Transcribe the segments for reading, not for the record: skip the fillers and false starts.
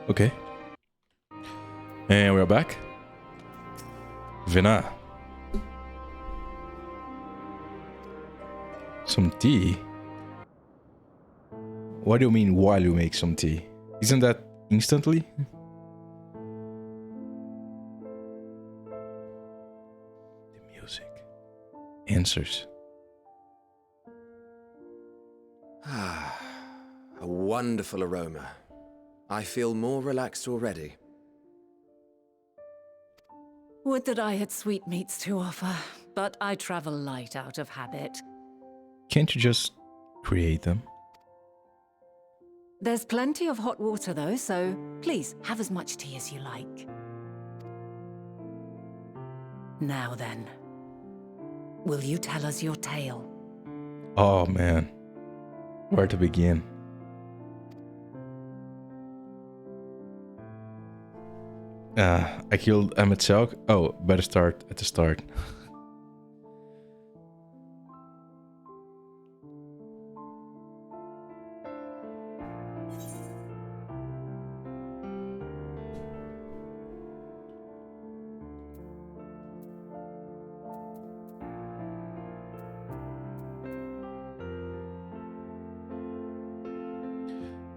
Okay. And we're back. Vina. Some tea? What do you mean while you make some tea? Isn't that instantly? The music. Answers. Ah, a wonderful aroma. I feel more relaxed already. Would that I had sweetmeats to offer, but I travel light out of habit. Can't you just create them? There's plenty of hot water though, so please have as much tea as you like. Now then, will you tell us your tale? Oh man. Where to begin? I killed MSQ. Oh, better start at the start.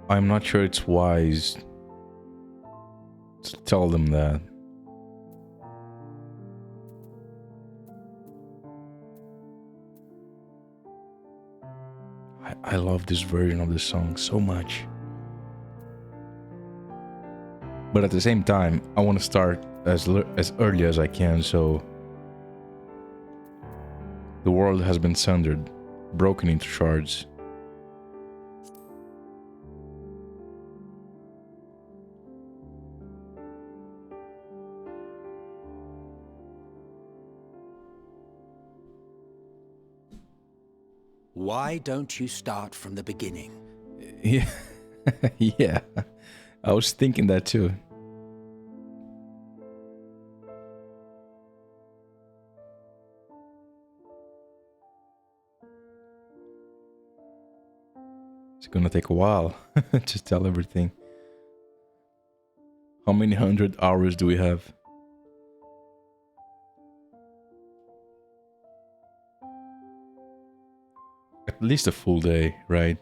I'm not sure it's wise to tell them that. I love this version of the song so much. But at the same time, I want to start as early as I can, so the world has been sundered, broken into shards. Why don't you start from the beginning? Yeah, yeah. I was thinking that too. It's gonna take a while to tell everything. How many 100 hours do we have? At least a full day, right?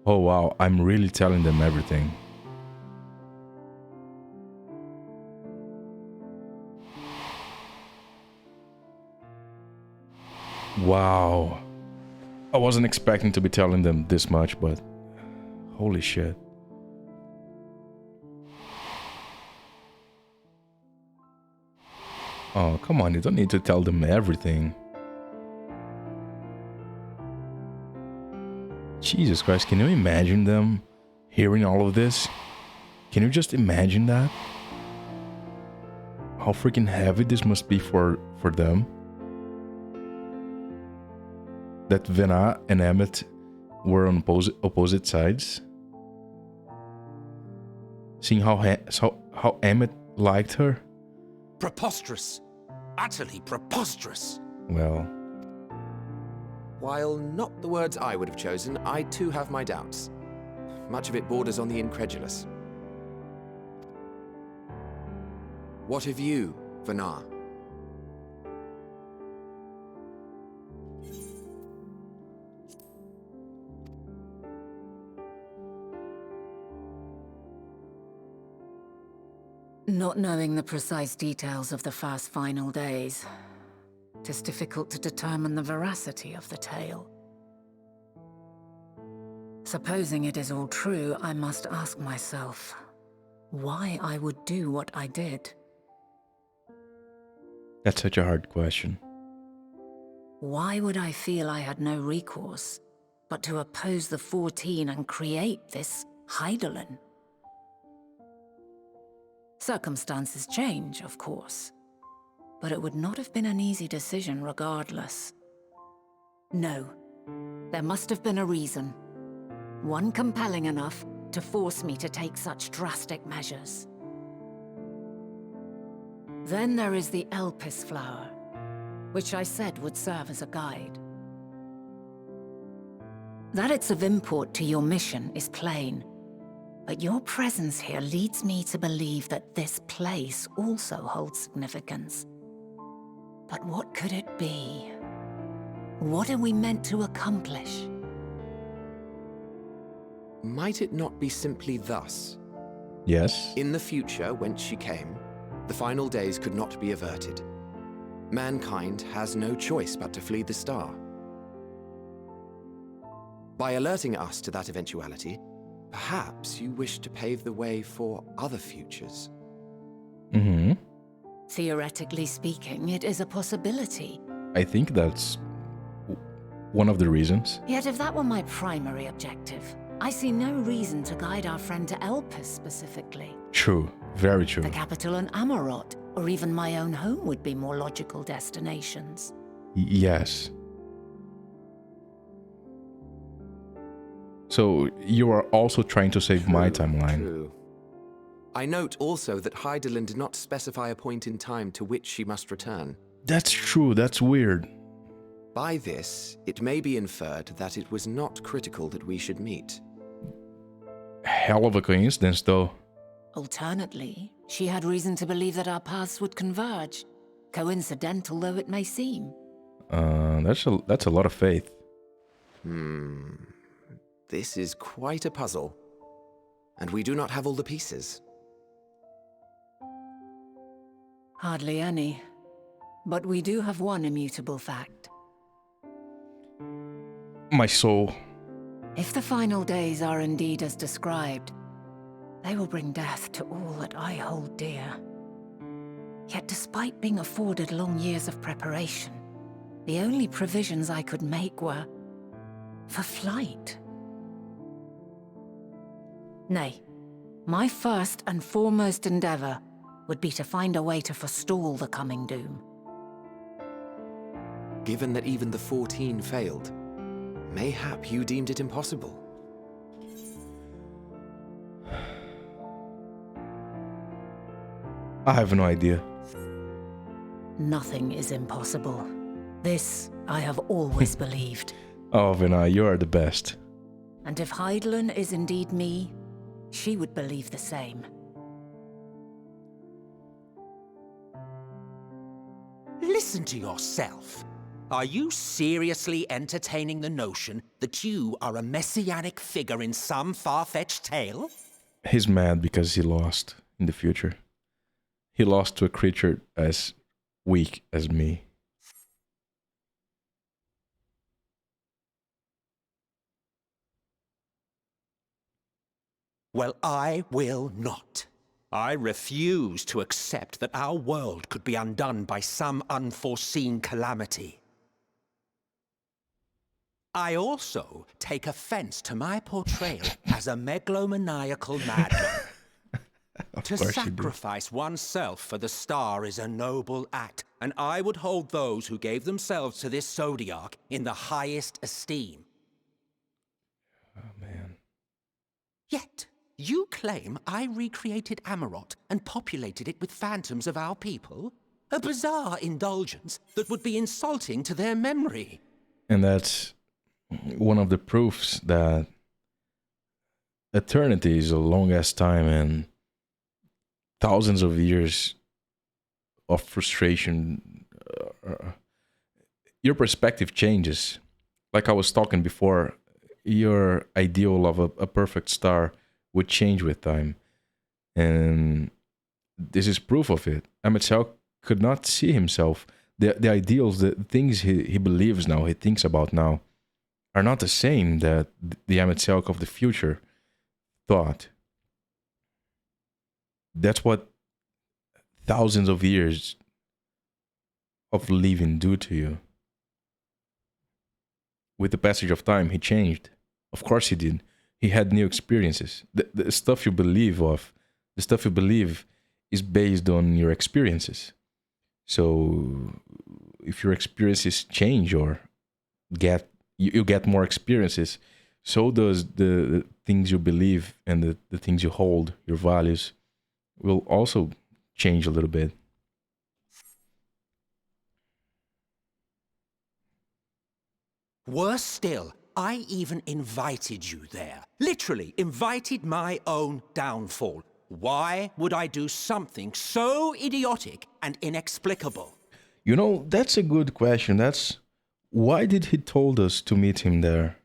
Oh wow, I'm really telling them everything. Wow. I wasn't expecting to be telling them this much, but holy shit. Oh, come on, you don't need to tell them everything. Jesus Christ, can you imagine them hearing all of this? Can you just imagine that? How freaking heavy this must be for them? That Vena and Emmett were on opposite sides. Seeing how Emmett liked her. Preposterous. Utterly preposterous. Well, While not the words I would have chosen, I too have my doubts. Much of it borders on the incredulous. What of you, Vanar? Not knowing the precise details of the first final days, it is difficult to determine the veracity of the tale. Supposing it is all true, I must ask myself why I would do what I did. that's such a hard question. Why would I feel I had no recourse but to oppose the 14 and create this Heidelin? Circumstances change, of course, but it would not have been an easy decision regardless. No, there must have been a reason. One compelling enough to force me to take such drastic measures. Then there is the Elpis flower, which I said would serve as a guide. That it's of import to your mission is plain. But your presence here leads me to believe that this place also holds significance. But what could it be? What are we meant to accomplish? Might it not be simply thus? Yes. In the future, whence she came, the final days could not be averted. Mankind has no choice but to flee the star. By alerting us to that eventuality, perhaps you wish to pave the way for other futures. Mm-hmm. Theoretically speaking, it is a possibility. I think that's one of the reasons. Yet if that were my primary objective, I see no reason to guide our friend to Elpis specifically. True. Very true. The capital and Amarot, or even my own home would be more logical destinations. Yes. So you are also trying to save my timeline. True. I note also that Hydaelyn did not specify a point in time to which she must return. That's true. That's weird. By this, it may be inferred that it was not critical that we should meet. Hell of a coincidence, though. Alternately, she had reason to believe that our paths would converge, coincidental though it may seem. That's a lot of faith. This is quite a puzzle, and we do not have all the pieces. Hardly any. But we do have one immutable fact. My soul. If the final days are indeed as described, they will bring death to all that I hold dear. Yet despite being afforded long years of preparation, the only provisions I could make were for flight. Nay, my first and foremost endeavor would be to find a way to forestall the coming doom. Given that even the 14 failed, mayhap you deemed it impossible. I have no idea. Nothing is impossible. This I have always believed. Oh, Vinay, you are the best. And if Hydaelyn is indeed me, she would believe the same. Listen to yourself. Are you seriously entertaining the notion that you are a messianic figure in some far-fetched tale? He's mad because he lost in the future. He lost to a creature as weak as me. Well, I will not. I refuse to accept that our world could be undone by some unforeseen calamity. I also take offense to my portrayal as a megalomaniacal madman. To sacrifice oneself for the star is a noble act, and I would hold those who gave themselves to this zodiac in the highest esteem. Oh, man. Yet, you claim I recreated Amarot and populated it with phantoms of our people? A bizarre indulgence that would be insulting to their memory. And that's one of the proofs that eternity is a long-ass time, and thousands of years of frustration. Your perspective changes. Like I was talking before, your ideal of a perfect star would change with time. And this is proof of it. MSQ could not see himself. The ideals, the things he believes now, he thinks about now, are not the same that the MSQ of the future thought. That's what thousands of years of living do to you. With the passage of time, he changed. Of course he did. He had new experiences. The stuff you believe of, the stuff you believe is based on your experiences. So if your experiences change or you get more experiences, so does the things you believe and the things you hold, your values, will also change a little bit. Worse still, I even invited you there. Literally invited my own downfall. Why would I do something so idiotic and inexplicable? You know, that's a good question. That's why did he told us to meet him there?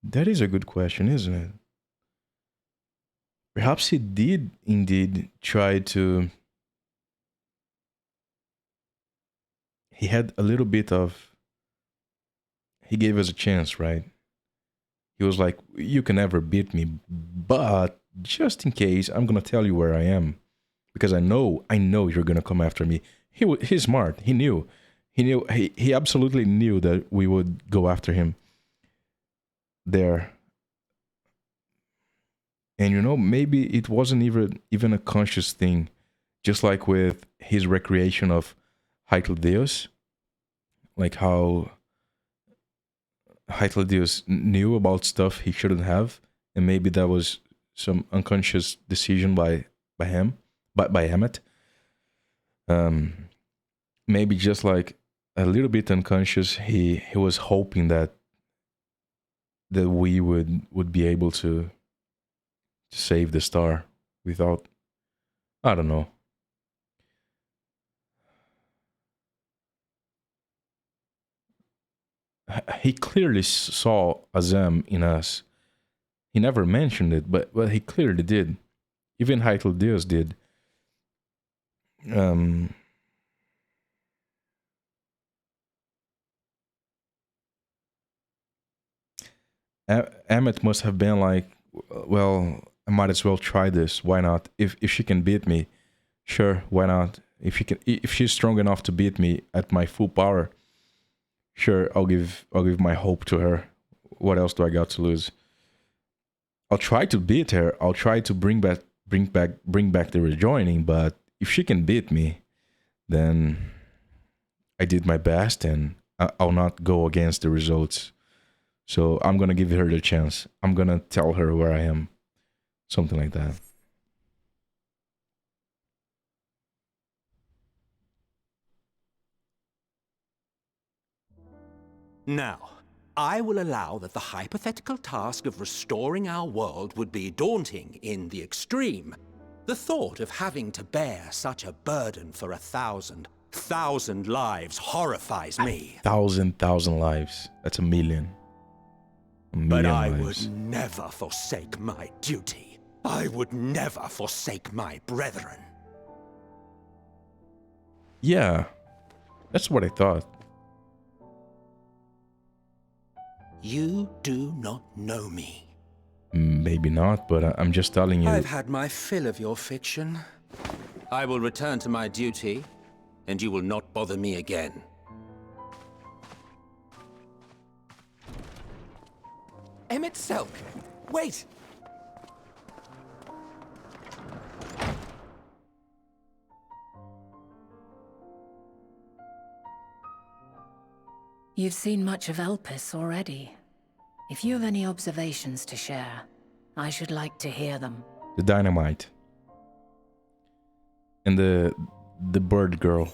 That is a good question, isn't it? Perhaps he did indeed try to. He had a little bit of. He gave us a chance, right? He was like, "You can never beat me, but just in case, I'm gonna tell you where I am, because I know you're gonna come after me." He's smart. He absolutely knew that we would go after him there. And you know, maybe it wasn't even a conscious thing, just like with his recreation of Deus, like how Deus knew about stuff he shouldn't have, and maybe that was some unconscious decision by him, by Emmett. Maybe just like a little bit unconscious, he was hoping that we would be able to save the star without, I don't know. He clearly saw Azam in us. He never mentioned it, but he clearly did. Even Deus did. Emmett must have been like, well, I might as well try this. Why not? If she can beat me, sure, why not? If she's strong enough to beat me at my full power, sure, I'll give my hope to her. What else do I got to lose? I'll try to beat her. I'll try to bring back the rejoining. But if she can beat me, then I did my best, and I'll not go against the results. So I'm gonna give her the chance. I'm gonna tell her where I am, something like that. Now, I will allow that the hypothetical task of restoring our world would be daunting in the extreme. The thought of having to bear such a burden for 1,000 lives horrifies me. 1,000 lives. That's a million. But I lives. would never forsake my duty. I would never forsake my brethren. Yeah, that's what I thought. You do not know me. Maybe not, but I'm just telling you. I've had my fill of your fiction. I will return to my duty, and you will not bother me again. Emmett Selk! Wait! You've seen much of Elpis already. If you have any observations to share, I should like to hear them. The dynamite. And the bird girl.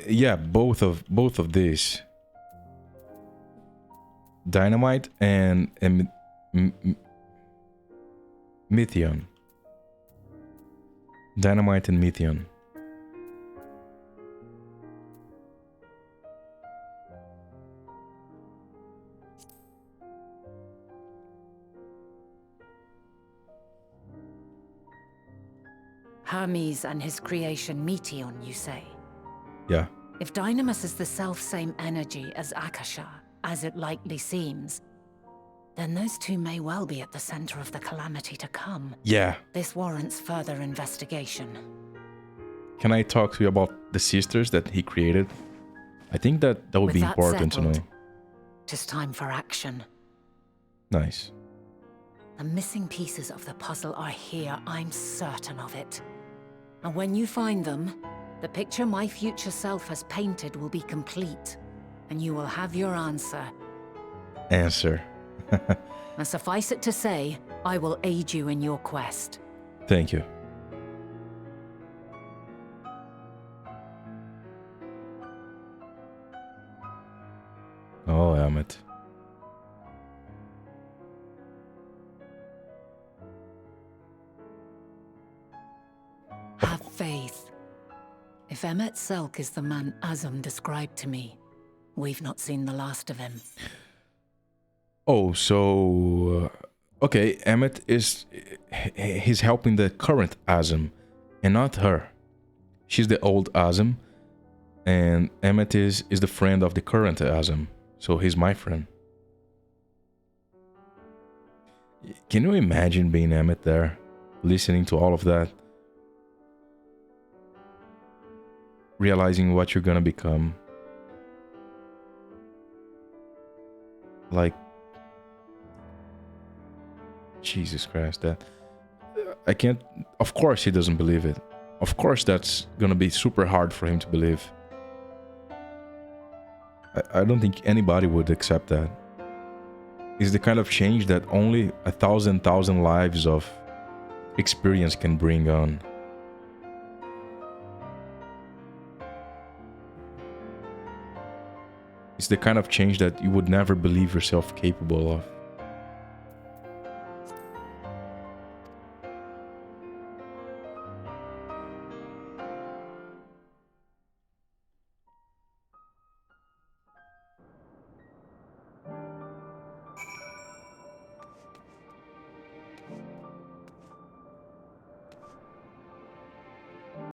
Yeah, both of these. Dynamite and Mithion. Dynamite and Mithion. Hermes and his creation Meteon, you say? Yeah. If Dynamis is the self-same energy as Akasha, as it likely seems, then those two may well be at the center of the calamity to come. Yeah. This warrants further investigation. Can I talk to you about the sisters that he created? I think that would With be that important to know. settled, 'tis time for action. Nice. The missing pieces of the puzzle are here, I'm certain of it. And when you find them, the picture my future self has painted will be complete, and you will have your answer. Answer. And suffice it to say, I will aid you in your quest. Thank you. Emmett. Have faith. If Emmett Selk is the man Azam described to me, we've not seen the last of him. Oh, so okay, Emmett he's helping the current Azam and not her. She's the old Azam, and Emmett is the friend of the current Azam. So he's my friend. Can you imagine being Emmett there, listening to all of that, realizing what you're gonna become? Like, Jesus Christ, that I can't. Of course, he doesn't believe it. Of course, that's gonna be super hard for him to believe. I don't think anybody would accept that. It's the kind of change that only 1,000 lives of experience can bring on. It's the kind of change that you would never believe yourself capable of.